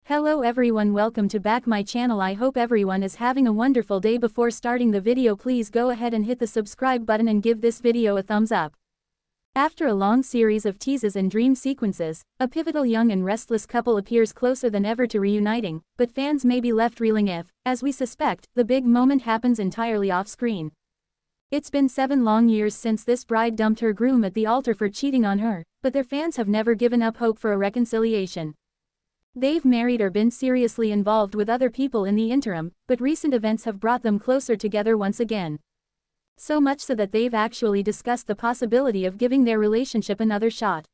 Hello everyone, welcome to back my channel. I hope everyone is having a wonderful day. Before starting the video, please go ahead and hit the subscribe button and give this video a thumbs up. After a long series of teases and dream sequences, a pivotal young and restless couple appears closer than ever to reuniting, but fans may be left reeling if, as we suspect, the big moment happens entirely off-screen. It's been 7 long years since this bride dumped her groom at the altar for cheating on her, but their fans have never given up hope for a reconciliation. They've married or been seriously involved with other people in the interim, but recent events have brought them closer together once again. So much so that they've actually discussed the possibility of giving their relationship another shot.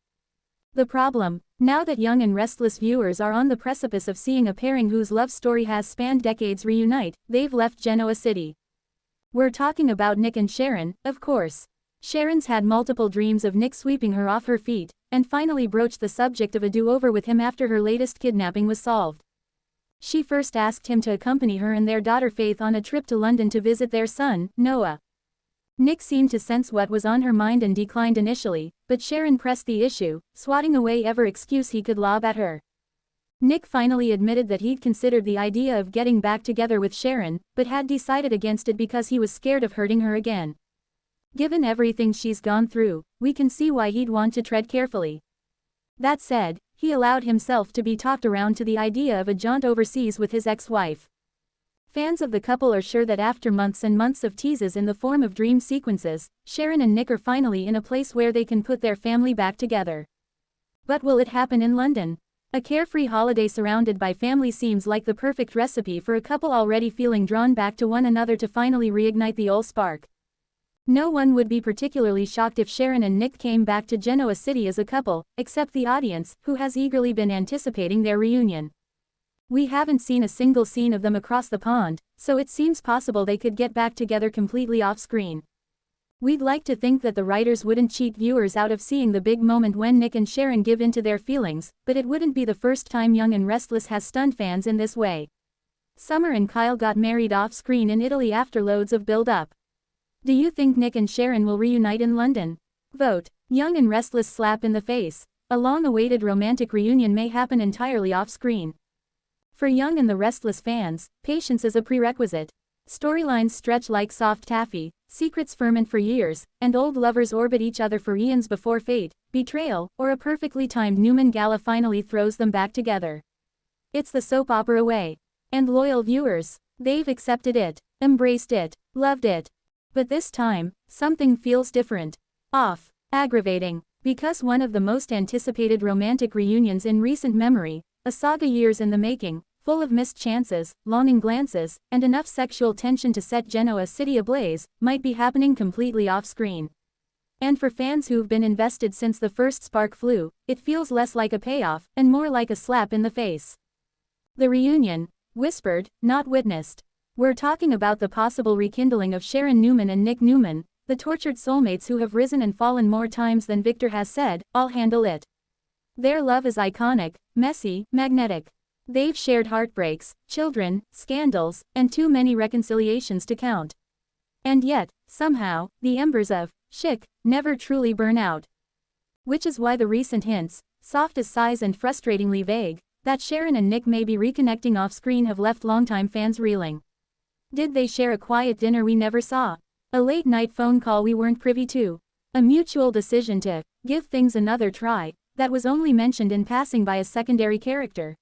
The problem, now that young and restless viewers are on the precipice of seeing a pairing whose love story has spanned decades reunite, they've left Genoa City. We're talking about Nick and Sharon, of course. Sharon's had multiple dreams of Nick sweeping her off her feet, and finally broached the subject of a do-over with him after her latest kidnapping was solved. She first asked him to accompany her and their daughter Faith on a trip to London to visit their son, Noah. Nick seemed to sense what was on her mind and declined initially, but Sharon pressed the issue, swatting away every excuse he could lob at her. Nick finally admitted that he'd considered the idea of getting back together with Sharon, but had decided against it because he was scared of hurting her again. Given everything she's gone through, we can see why he'd want to tread carefully. That said, he allowed himself to be talked around to the idea of a jaunt overseas with his ex-wife. Fans of the couple are sure that after months and months of teases in the form of dream sequences, Sharon and Nick are finally in a place where they can put their family back together. But will it happen in London? A carefree holiday surrounded by family seems like the perfect recipe for a couple already feeling drawn back to one another to finally reignite the old spark. No one would be particularly shocked if Sharon and Nick came back to Genoa City as a couple, except the audience, who has eagerly been anticipating their reunion. We haven't seen a single scene of them across the pond, so it seems possible they could get back together completely off-screen. We'd like to think that the writers wouldn't cheat viewers out of seeing the big moment when Nick and Sharon give in to their feelings, but it wouldn't be the first time Young and Restless has stunned fans in this way. Summer and Kyle got married off-screen in Italy after loads of build-up. Do you think Nick and Sharon will reunite in London? Vote. Young and Restless slap in the face. A long-awaited romantic reunion may happen entirely off-screen. For Young and the Restless fans, patience is a prerequisite. Storylines stretch like soft taffy, secrets ferment for years, and old lovers orbit each other for eons before fate, betrayal, or a perfectly timed Newman Gala finally throws them back together. It's the soap opera way. And loyal viewers, they've accepted it, embraced it, loved it. But this time, something feels different. Off. Aggravating. Because one of the most anticipated romantic reunions in recent memory, a saga years in the making, full of missed chances, longing glances, and enough sexual tension to set Genoa City ablaze, might be happening completely off-screen. And for fans who've been invested since the first spark flew, it feels less like a payoff, and more like a slap in the face. The reunion. Whispered, not witnessed. We're talking about the possible rekindling of Sharon Newman and Nick Newman, the tortured soulmates who have risen and fallen more times than Victor has said, "I'll handle it." Their love is iconic, messy, magnetic. They've shared heartbreaks, children, scandals, and too many reconciliations to count. And yet, somehow, the embers of "Chic" never truly burn out. Which is why the recent hints, soft as sighs and frustratingly vague, that Sharon and Nick may be reconnecting off-screen have left longtime fans reeling. Did they share a quiet dinner we never saw? A late-night phone call we weren't privy to? A mutual decision to give things another try that was only mentioned in passing by a secondary character?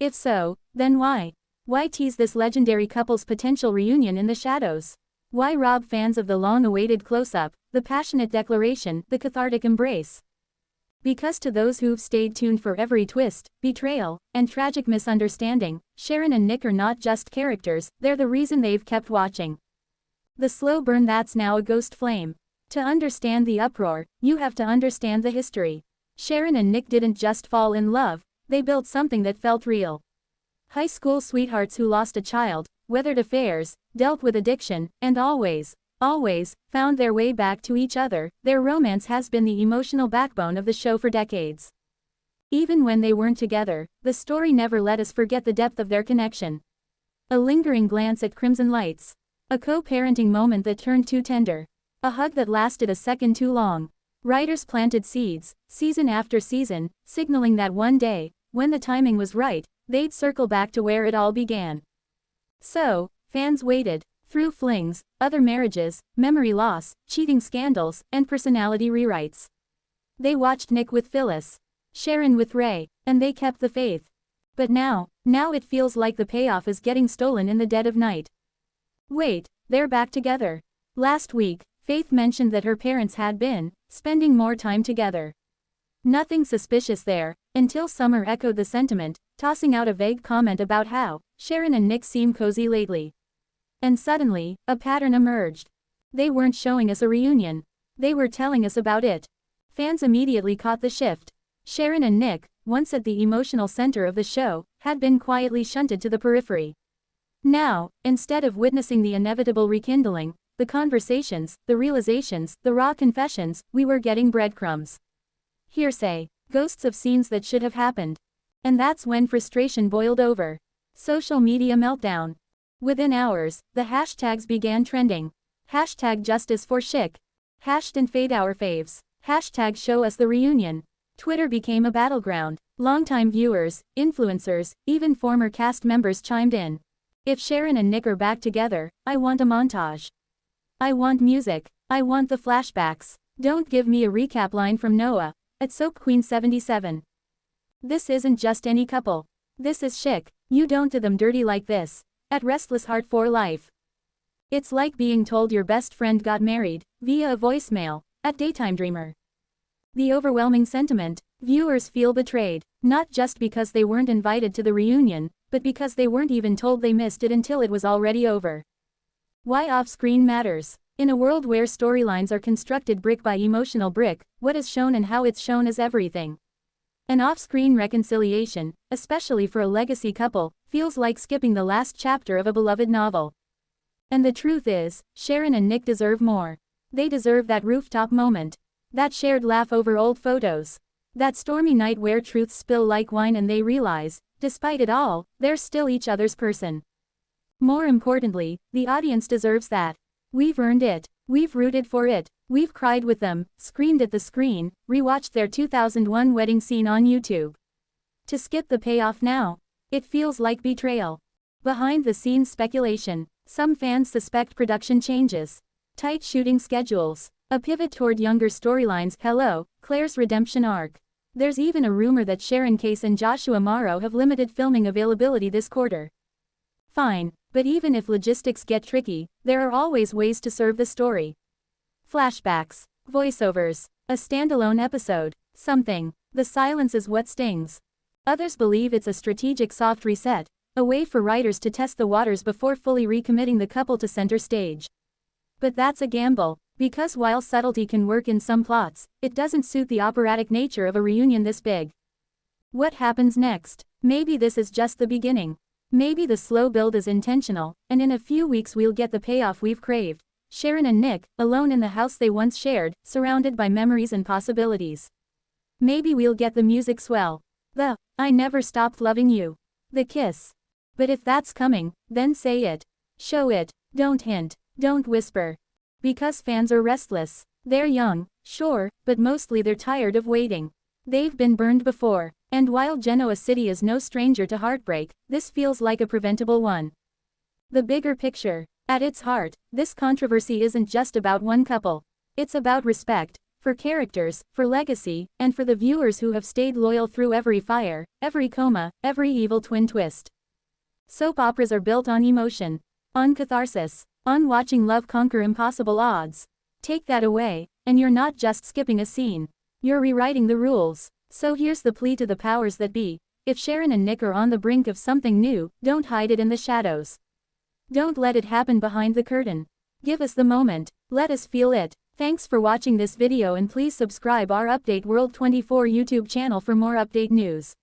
If so, then why? Why tease this legendary couple's potential reunion in the shadows? Why rob fans of the long-awaited close-up, the passionate declaration, the cathartic embrace? Because to those who've stayed tuned for every twist, betrayal, and tragic misunderstanding, Sharon and Nick are not just characters, they're the reason they've kept watching. The slow burn that's now a ghost flame. To understand the uproar, you have to understand the history. Sharon and Nick didn't just fall in love, they built something that felt real. High school sweethearts who lost a child, weathered affairs, dealt with addiction, and always found their way back to each other. Their romance has been the emotional backbone of the show for decades. Even when they weren't together, the story never let us forget the depth of their connection. A lingering glance at crimson lights. A co-parenting moment that turned too tender. A hug that lasted a second too long. Writers planted seeds, season after season, signaling that one day, when the timing was right, they'd circle back to where it all began. So, fans waited. Through flings, other marriages, memory loss, cheating scandals, and personality rewrites. They watched Nick with Phyllis, Sharon with Ray, and they kept the faith. But now it feels like the payoff is getting stolen in the dead of night. Wait, they're back together. Last week, Faith mentioned that her parents had been spending more time together. Nothing suspicious there, until Summer echoed the sentiment, tossing out a vague comment about how Sharon and Nick seem cozy lately. And suddenly, a pattern emerged. They weren't showing us a reunion. They were telling us about it. Fans immediately caught the shift. Sharon and Nick, once at the emotional center of the show, had been quietly shunted to the periphery. Now, instead of witnessing the inevitable rekindling, the conversations, the realizations, the raw confessions, we were getting breadcrumbs. Hearsay, ghosts of scenes that should have happened. And that's when frustration boiled over. Social media meltdown. Within hours, the hashtags began trending. Hashtag justice for Schick. Hashtag fade our faves. Hashtag show us the reunion. Twitter became a battleground. Longtime viewers, influencers, even former cast members chimed in. If Sharon and Nick are back together, I want a montage. I want music. I want the flashbacks. Don't give me a recap line from Noah at Soap Queen 77. This isn't just any couple. This is Schick. You don't do them dirty like this. At Restless Heart for Life. It's like being told your best friend got married, via a voicemail, at Daytime Dreamer. The overwhelming sentiment, viewers feel betrayed, not just because they weren't invited to the reunion, but because they weren't even told they missed it until it was already over. Why off-screen matters. In a world where storylines are constructed brick by emotional brick, what is shown and how it's shown is everything. An off-screen reconciliation, especially for a legacy couple, feels like skipping the last chapter of a beloved novel. And the truth is, Sharon and Nick deserve more. They deserve that rooftop moment. That shared laugh over old photos. That stormy night where truths spill like wine and they realize, despite it all, they're still each other's person. More importantly, the audience deserves that. We've earned it. We've rooted for it. We've cried with them, screamed at the screen, rewatched their 2001 wedding scene on YouTube. To skip the payoff now, it feels like betrayal. Behind the scenes speculation. Some fans suspect production changes. Tight shooting schedules. A pivot toward younger storylines. Hello, Claire's redemption arc. There's even a rumor that Sharon Case and Joshua Morrow have limited filming availability this quarter. Fine, but even if logistics get tricky, there are always ways to serve the story. Flashbacks, voiceovers, a standalone episode, something. The silence is what stings. Others believe it's a strategic soft reset, a way for writers to test the waters before fully recommitting the couple to center stage. But that's a gamble, because while subtlety can work in some plots, it doesn't suit the operatic nature of a reunion this big. What happens next? Maybe this is just the beginning. Maybe the slow build is intentional, and in a few weeks we'll get the payoff we've craved. Sharon and Nick, alone in the house they once shared, surrounded by memories and possibilities. Maybe we'll get the music swell. The I never stopped loving you. The kiss. But if that's coming, then say it. Show it. Don't hint. Don't whisper. Because fans are restless. They're young, sure, but mostly they're tired of waiting. They've been burned before. And while Genoa City is no stranger to heartbreak, this feels like a preventable one. The bigger picture. At its heart, this controversy isn't just about one couple. It's about respect, for characters, for legacy, and for the viewers who have stayed loyal through every fire, every coma, every evil twin twist. Soap operas are built on emotion, on catharsis, on watching love conquer impossible odds. Take that away, and you're not just skipping a scene. You're rewriting the rules. So here's the plea to the powers that be. If Sharon and Nick are on the brink of something new, don't hide it in the shadows. Don't let it happen behind the curtain. Give us the moment. Let us feel it. Thanks for watching this video and please subscribe our Update World 24 YouTube channel for more update news.